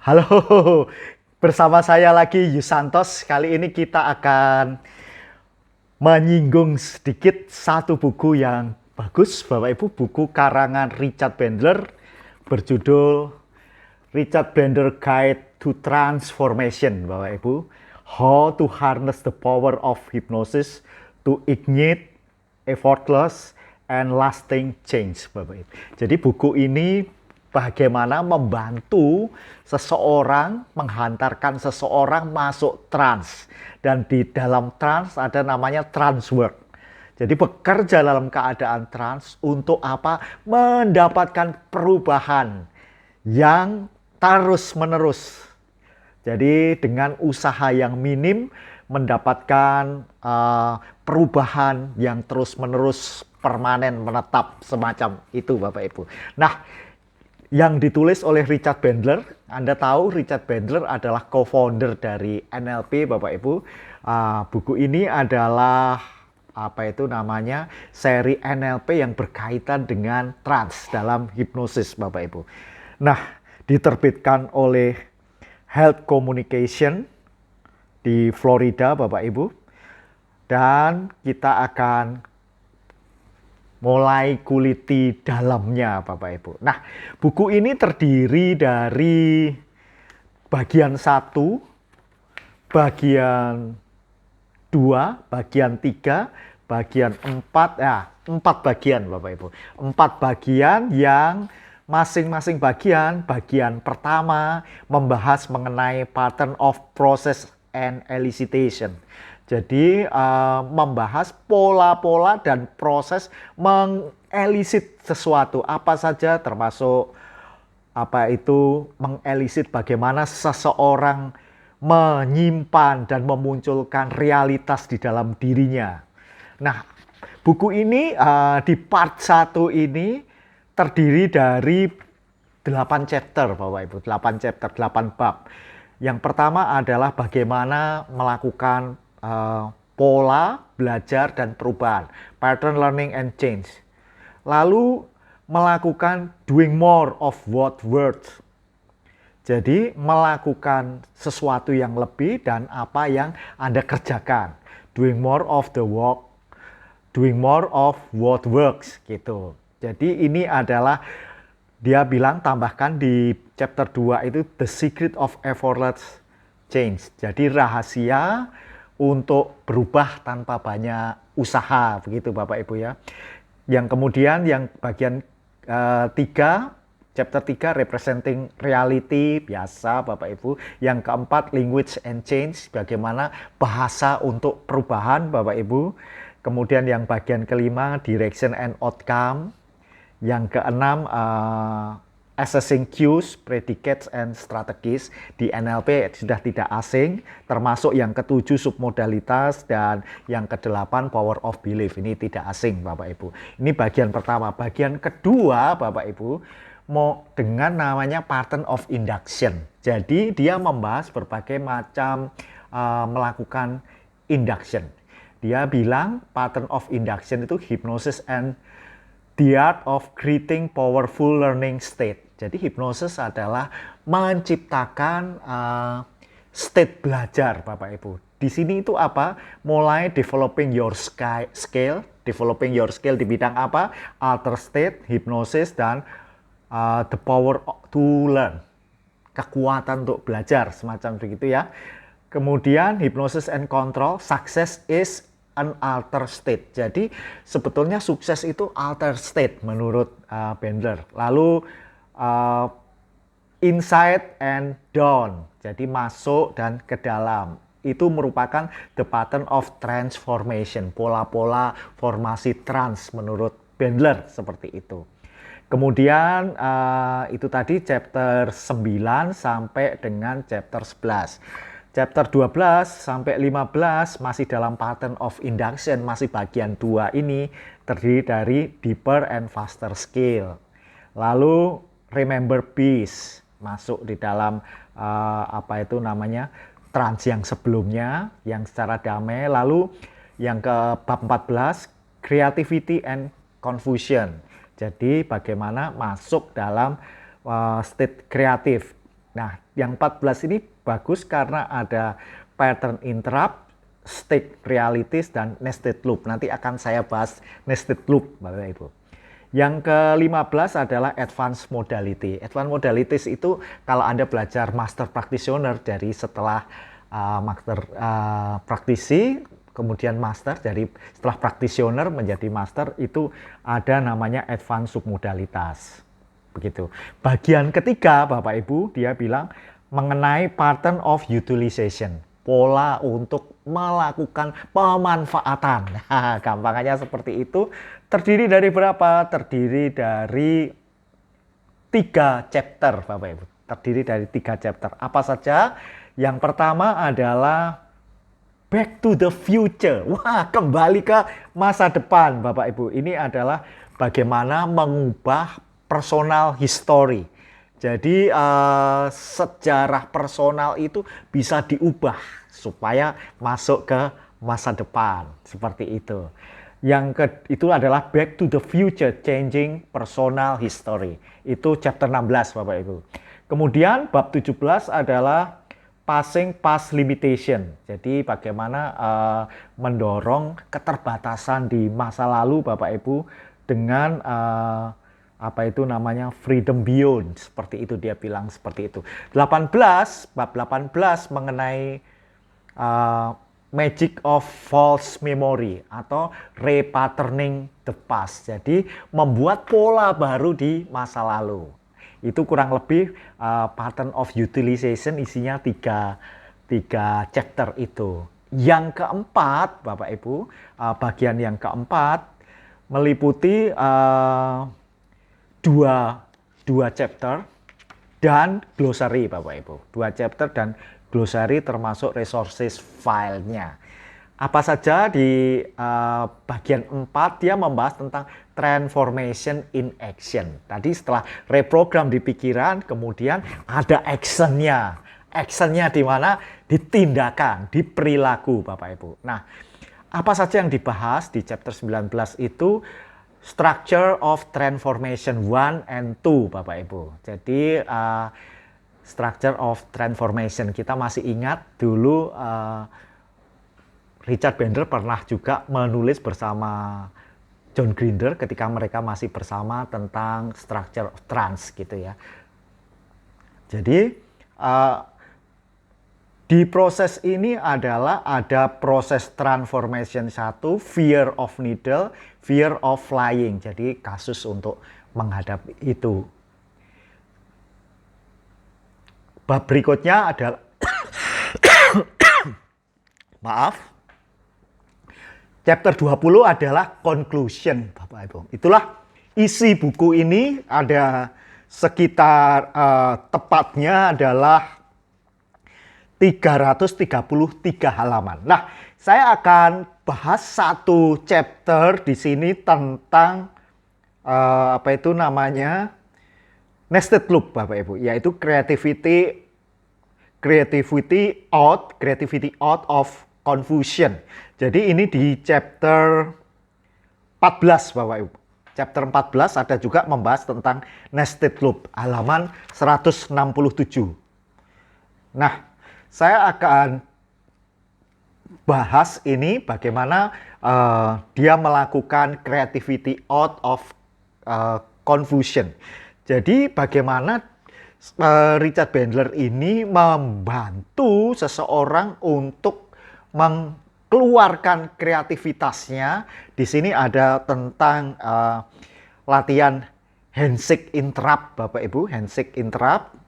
Halo, bersama saya lagi Yusantos. Kali ini kita akan menyinggung sedikit satu buku yang bagus, Bapak Ibu, buku karangan Richard Bandler berjudul Richard Bandler Guide to Transformation, Bapak Ibu. How to Harness the Power of Hypnosis to Ignite Effortless and Lasting Change, Bapak Ibu. Jadi buku ini bagaimana membantu seseorang, menghantarkan seseorang masuk trance. Dan di dalam trance ada namanya trance work. Jadi bekerja dalam keadaan trance untuk apa? Mendapatkan perubahan yang terus-menerus. Jadi dengan usaha yang minim mendapatkan perubahan yang terus-menerus permanen menetap semacam itu Bapak Ibu. Nah, yang ditulis oleh Richard Bandler, Anda tahu Richard Bandler adalah co-founder dari NLP Bapak Ibu. Buku ini adalah seri NLP yang berkaitan dengan trance dalam hipnosis Bapak Ibu. Nah, diterbitkan oleh Health Communication di Florida Bapak Ibu. Dan kita akan mulai kuliti dalamnya Bapak Ibu. Nah, buku ini terdiri dari bagian 1, bagian 2, bagian 3, bagian 4, 4 bagian Bapak Ibu. 4 bagian yang masing-masing bagian pertama membahas mengenai pattern of process and elicitation. Jadi membahas pola-pola dan proses mengelisit sesuatu apa saja, termasuk mengelisit bagaimana seseorang menyimpan dan memunculkan realitas di dalam dirinya. Nah, buku ini di part 1 ini terdiri dari 8 chapter Bapak Ibu, 8 chapter, 8 bab. Yang pertama adalah bagaimana melakukan pola belajar dan perubahan, pattern learning and change. Lalu melakukan doing more of what works. Jadi melakukan sesuatu yang lebih dan apa yang Anda kerjakan. Doing more of the work, doing more of what works gitu. Jadi ini adalah dia bilang tambahkan di chapter 2 itu the secret of effortless change. Jadi rahasia untuk berubah tanpa banyak usaha, begitu Bapak Ibu ya. Yang kemudian yang bagian 3, chapter 3 representing reality, biasa Bapak Ibu. Yang keempat language and change, bagaimana bahasa untuk perubahan Bapak Ibu. Kemudian yang bagian kelima direction and outcome. Yang keenam assessing cues, predicates, and strategies. Di NLP sudah tidak asing, termasuk yang ketujuh submodalitas dan yang kedelapan power of belief. Ini tidak asing Bapak Ibu. Ini bagian pertama. Bagian kedua Bapak Ibu mau dengan namanya pattern of induction. Jadi dia membahas berbagai macam melakukan induction. Dia bilang pattern of induction itu hypnosis and the art of creating powerful learning state. Jadi hipnosis adalah menciptakan state belajar Bapak Ibu. Di sini itu apa? Mulai developing your skill di bidang apa? Alter state, hipnosis, dan the power to learn. Kekuatan untuk belajar, semacam begitu ya. Kemudian hypnosis and control, success is an alter state. Jadi sebetulnya sukses itu alter state menurut Bandler. Lalu inside and down. Jadi masuk dan ke dalam. Itu merupakan the pattern of transformation. Pola-pola formasi trans menurut Bandler seperti itu. Kemudian itu tadi chapter 9 sampai dengan chapter 11. Chapter 12 sampai 15 masih dalam pattern of induction, masih bagian 2 ini terdiri dari deeper and faster skill. Lalu remember peace masuk di dalam trance yang sebelumnya yang secara damai. Lalu yang ke bab 14 creativity and confusion. Jadi bagaimana masuk dalam state kreatif. Nah, yang 14 ini bagus karena ada pattern interrupt, stick realities, dan nested loop. Nanti akan saya bahas nested loop, Bapak Ibu. Yang ke-15 adalah advanced modality. Advanced modalities itu kalau Anda belajar master practitioner dari setelah master praktisi, kemudian master, dari setelah practitioner menjadi master, itu ada namanya advanced submodalitas. Begitu. Bagian ketiga, Bapak Ibu, dia bilang mengenai pattern of utilization. Pola untuk melakukan pemanfaatan. Nah, gampangannya seperti itu. Terdiri dari berapa? Terdiri dari 3 chapter, Bapak Ibu. Terdiri dari 3 chapter. Apa saja? Yang pertama adalah Back to the Future. Wah, kembali ke masa depan, Bapak Ibu. Ini adalah bagaimana mengubah personal history. Jadi sejarah personal itu bisa diubah supaya masuk ke masa depan. Seperti itu. Itu adalah Back to the Future, Changing Personal History. Itu chapter 16, Bapak Ibu. Kemudian bab 17 adalah Passing Past Limitation. Jadi bagaimana mendorong keterbatasan di masa lalu, Bapak Ibu, dengan apa itu namanya freedom beyond, seperti itu dia bilang, seperti itu. Bab 18 mengenai magic of false memory atau repatterning the past. Jadi membuat pola baru di masa lalu. Itu kurang lebih pattern of utilization, isinya tiga chapter itu. Yang keempat, Bapak Ibu, bagian yang keempat meliputi dua chapter dan glossary, Bapak Ibu. 2 chapter dan glossary termasuk resources filenya. Apa saja di bagian 4 dia membahas tentang transformation in action. Tadi setelah reprogram di pikiran, kemudian ada actionnya. Actionnya di mana? Di tindakan, di perilaku, Bapak Ibu. Nah, apa saja yang dibahas di chapter 19 itu? Structure of Transformation 1 and 2, Bapak Ibu. Jadi Structure of Transformation, kita masih ingat dulu Richard Bandler pernah juga menulis bersama John Grinder ketika mereka masih bersama tentang Structure of Trans gitu ya. Jadi di proses ini adalah ada proses transformation 1, fear of needle, fear of flying. Jadi kasus untuk menghadapi itu. Bab berikutnya adalah maaf. Chapter 20 adalah conclusion, Bapak Ibu. Itulah isi buku ini, ada sekitar tepatnya adalah 333 halaman. Nah, saya akan bahas satu chapter di sini tentang apa itu namanya nested loop, Bapak Ibu, yaitu creativity out of confusion. Jadi ini di chapter 14, Bapak Ibu. Chapter 14 ada juga membahas tentang nested loop, halaman 167. Nah, saya akan bahas ini bagaimana dia melakukan creativity out of confusion. Jadi bagaimana Richard Bandler ini membantu seseorang untuk mengeluarkan kreativitasnya. Di sini ada tentang latihan handshake interrupt, Bapak Ibu, handshake interrupt.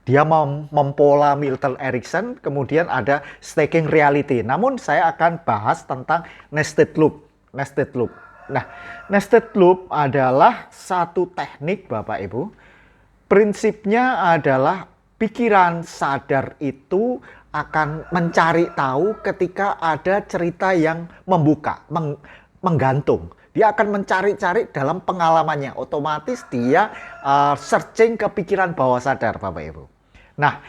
Dia mempola Milton Erickson, kemudian ada staking reality. Namun saya akan bahas tentang nested loop. Nested loop. Nah, nested loop adalah satu teknik, Bapak Ibu. Prinsipnya adalah pikiran sadar itu akan mencari tahu ketika ada cerita yang membuka, menggantung. Dia akan mencari-cari dalam pengalamannya. Otomatis dia searching ke pikiran bawah sadar, Bapak Ibu. Nah,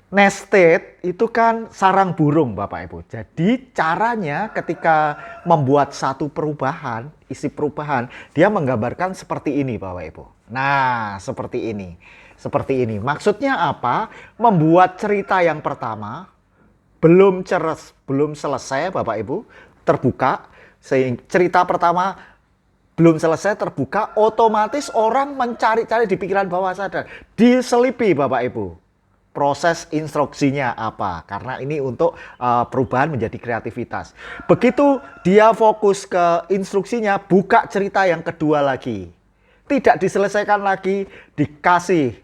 nested itu kan sarang burung, Bapak Ibu. Jadi caranya ketika membuat satu perubahan, isi perubahan, dia menggambarkan seperti ini, Bapak Ibu. Nah, seperti ini. seperti ini. Maksudnya apa? Membuat cerita yang pertama belum selesai Bapak Ibu, terbuka, sehingga cerita pertama belum selesai terbuka, otomatis orang mencari-cari di pikiran bawah sadar, diselipi Bapak Ibu. Proses instruksinya apa? Karena ini untuk perubahan menjadi kreativitas. Begitu dia fokus ke instruksinya, buka cerita yang kedua lagi. Tidak diselesaikan lagi, dikasih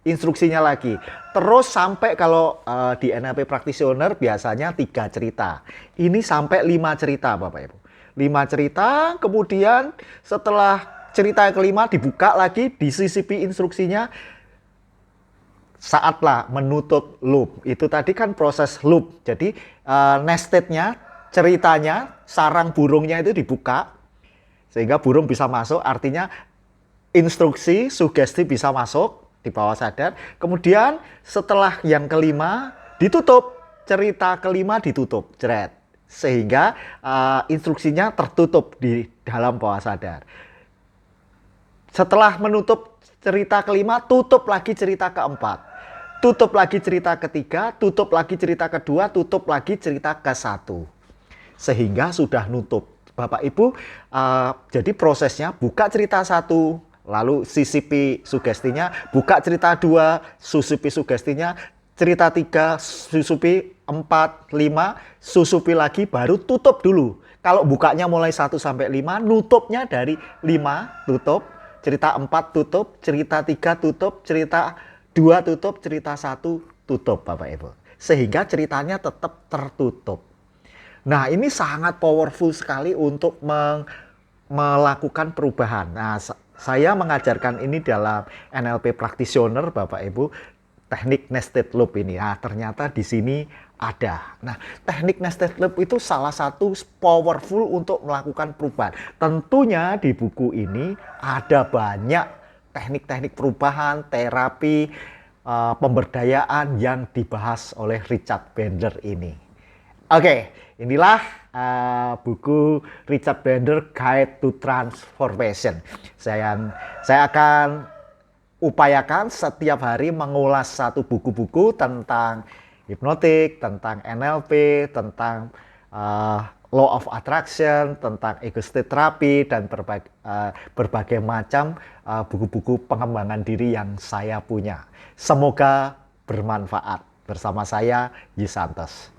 instruksinya lagi. Terus sampai kalau di NLP Practitioner biasanya 3 cerita. Ini sampai 5 cerita Bapak Ibu. 5 cerita, kemudian setelah cerita yang kelima dibuka lagi, disisipi instruksinya, saatlah menutup loop. Itu tadi kan proses loop. Jadi nested-nya, ceritanya, sarang burungnya itu dibuka sehingga burung bisa masuk. Artinya instruksi, sugesti bisa masuk di bawah sadar. Kemudian setelah yang kelima ditutup. Cerita kelima ditutup, jeret. Sehingga instruksinya tertutup di dalam bawah sadar. Setelah menutup cerita kelima, tutup lagi cerita keempat. Tutup lagi cerita ketiga, tutup lagi cerita kedua, tutup lagi cerita ke-1. Sehingga sudah nutup. Bapak Ibu, jadi prosesnya buka cerita 1, lalu sisipi sugestinya, buka cerita 2, susupi sugestinya, cerita 3, susupi 4, 5, susupi lagi, baru tutup dulu. Kalau bukanya mulai 1 sampai 5, nutupnya dari 5, tutup. Cerita 4 tutup, cerita 3 tutup, cerita 2 tutup, cerita 1 tutup Bapak Ibu. Sehingga ceritanya tetap tertutup. Nah ini sangat powerful sekali untuk melakukan perubahan. Nah saya mengajarkan ini dalam NLP Practitioner Bapak Ibu. Teknik nested loop ini. Nah ternyata di sini ada. Nah teknik nested loop itu salah satu powerful untuk melakukan perubahan. Tentunya di buku ini ada banyak teknik-teknik perubahan, terapi, pemberdayaan yang dibahas oleh Richard Bandler ini. Oke, inilah buku Richard Bandler Guide to Transformation. Saya akan upayakan setiap hari mengulas satu buku-buku tentang hipnotik, tentang NLP, tentang Law of Attraction, tentang ego state therapy, dan berbagai macam buku-buku pengembangan diri yang saya punya. Semoga bermanfaat. Bersama saya, Yi Santos.